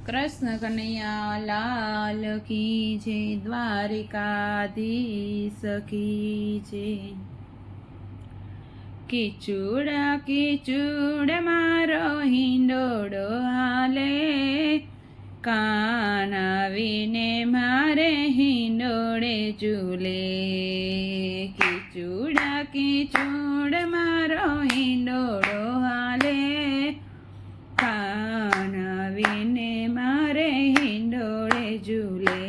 कृष्ण कन्हैया लाल की जय, द्वारिकाधीश की जय। कीचूड़ मारो हिंडोड़ो हाले, कानावीने मारे हिंडोड़े झूले। कीचूड़ मारो हिंडोड़ो हाले, कानावीने मारे हिंडोड़े झूले।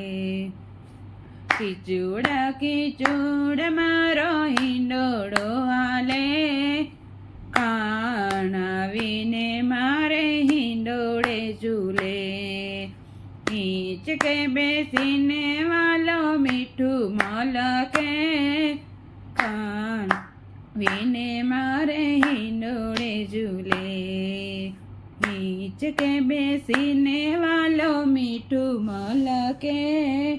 कीचूड़ मारो हिंडोड़ो हाले, कानावीने मारे हिंडोड़े झूले। नीच के बेसीने वालो मीठू मलके, कानावीने मारे हिंडोड़े झूले। नीच के बेसीने वालो मीठू मलके,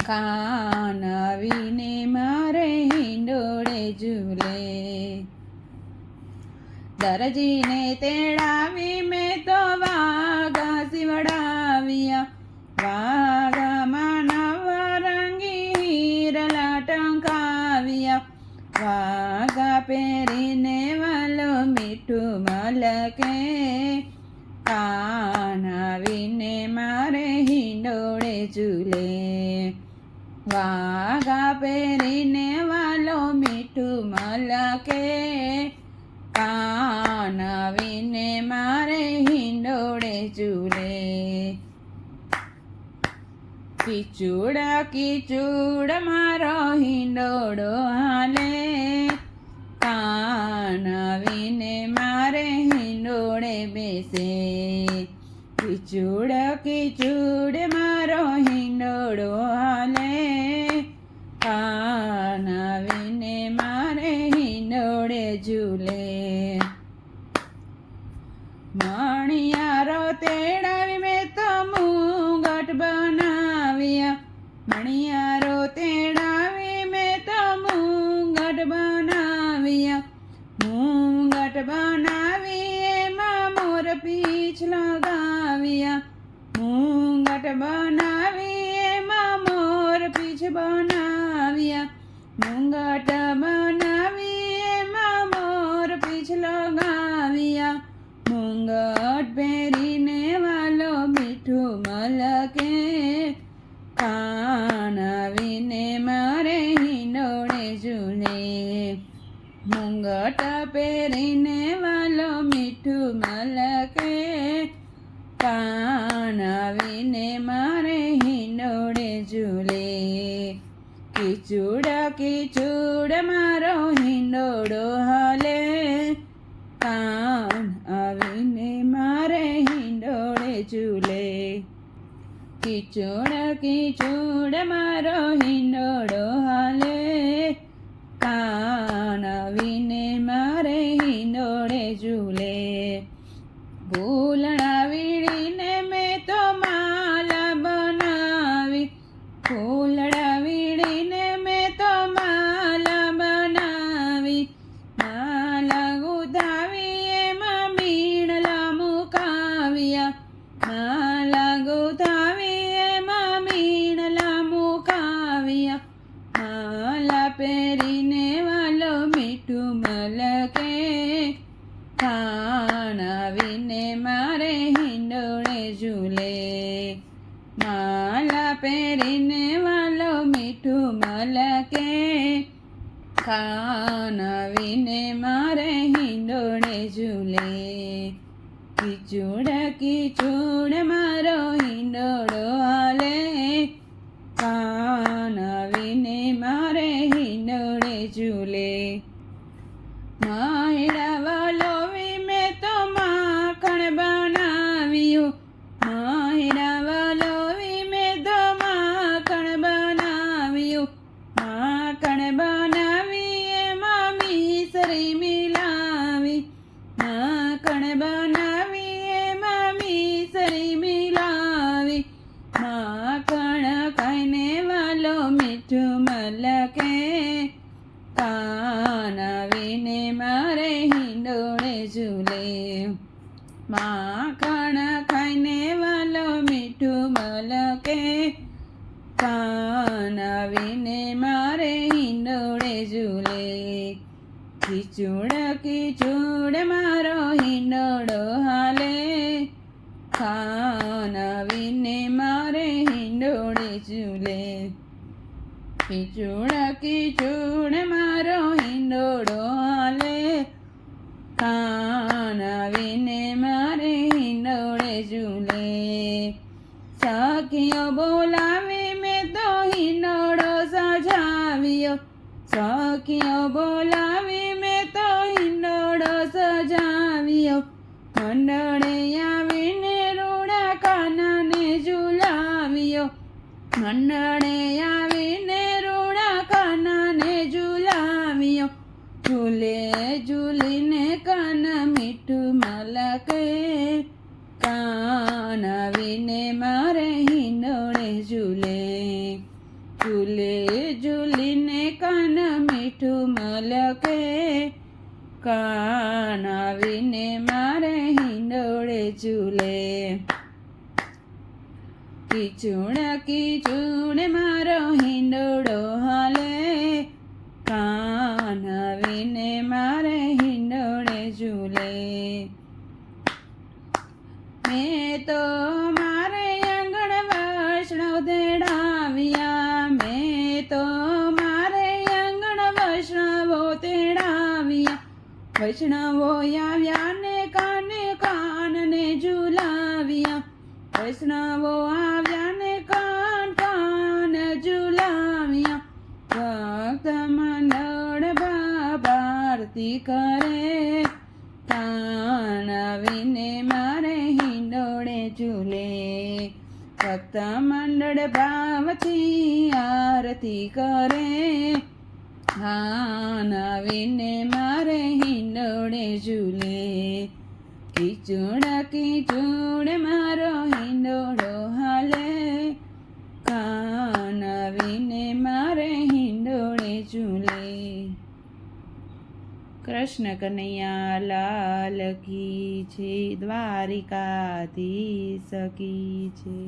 कानावीने मारे हिंडोड़े झूले। दरजीने तेड़ावी में तो वागा सिवड़ाविया, वागा मानव रंगी हीरला टंकाविया। वागा पेरीने वालो मीठू मलके, कानावीने मारे हिंडोड़े झूले। वागा पेरीने वालो मीठू मलके, कानावीने मारे हिंडोड़े झूले। कीचूड़ मारो हिंडोड़ो हाले, कानावीने मारे हिंडोड़े बेसे। कीचूड़ मारो हिंडोड़ो हाले, कानावीने मारे हिंडोड़े झूले। मणियारो तेड़ावी में तो मुंगट बनाविया, मणियारो तेड़ावी में तो मुंगट बनाविया। मुंगट बनावी एमां मोर पीछ लगाविया, मुंगट बनावी एमां मोर पीछ बनाविया। मुंगट बनावी एमां मोर पीछ लगाविया। मुंगट पेरीने वालो मीठू मलके, कानावीने मारे हिंडोड़े झूले। मुंगट पेरीने वालो मीठू मलके, कानावीने मारे हिंडोड़े झूले। कीचूड़ मारो हिंडोड़ो हाले, कानावीने मारे हिंडोड़े झूले। कीचूड़ मारो हिंडोड़ो हाले, कानावीने मारे हिंडोड़े झूले। फूलड़ा वीड़ीने में तो माला बनावी, फूलड़ा वीड़ीने में तो माला बनावी। माला गुथावी एमां मीणला मुकाविया, माला गुथावी एमां मीणला मुकाविया। माला पेरीने वालो मीठू मलके, कानावीने मारे हिंडोड़े झूले। माला पेरीने वालो मीठू मलके, कानावीने मारे हिंडोड़े झूले। कीचूड़ मारो हिंडोड़ो हाले, कानावीने मारे हिंडोड़े झूले। माहिड़ा वालोवी में तो माखण बनावियो, माहिड़ा वालोवी में तो माखण बनावियो। माखण बनावी एमां मीसरी मिलावी, माखण बनावी एमां मीसरी मिलावी। माखण કે કાન આવીને મારે હિંડોળે ઝૂલે કીચુડ મારો હિંડોળો હાલે કાન આવીને મારે હિંડોળે ઝૂલે કીચુડ મારો હિંડોળો હાલે કાન આવીને મારે હિંડોળે ઝૂલે સખીઓ બોલાવી મેં તો હિંડોળો સજાવ્યો સખીઓ બોલાવી મેં તો હિંડોળો સજાવ્યો મંડળે આવીને રૂડા કાનાને ઝૂલાવ્યો મંડળે આવીને રૂડા કાનાને ઝૂલાવ્યો ઝૂલે ઝૂલીને કાન મીઠું મલકે કાન આવીને મારે હિંડોળે ઝૂલે ઝૂલે ઝૂલીને કાન મીઠું મલકે કાન આવીને મારે હિંડોળે ઝૂલે કીચુડ મારો હિંડોળો હાલે કાન આવીને મારે હિંડોળે ઝૂલે મેં તો મારે આંગણ વૈષ્ણવ તેડાવ્યા મેં તો મારે આંગણ વૈષ્ણવો તેડાવ્યા વૈષ્ણવો આવ્યા ને કાનને ઝૂલાવ્યા વૈષ્ણવો આવ્યા ને કાન ઝૂલાવ્યા ભક્ત મંડળ ભારતી કરે કાન આવીને મારે હિંડોળે ઝૂલે ભક્ત મંડળ ભાવથી આરતી કરે કાન આવીને મારે હિંડોળે ઝૂલે કીચુડ મારો હિંડોળો હાલે કાન આવીને મારે હિંડોળે ઝૂલે કૃષ્ણ કનૈયા લાલ કી છે દ્વારિકાધીશ કી છે.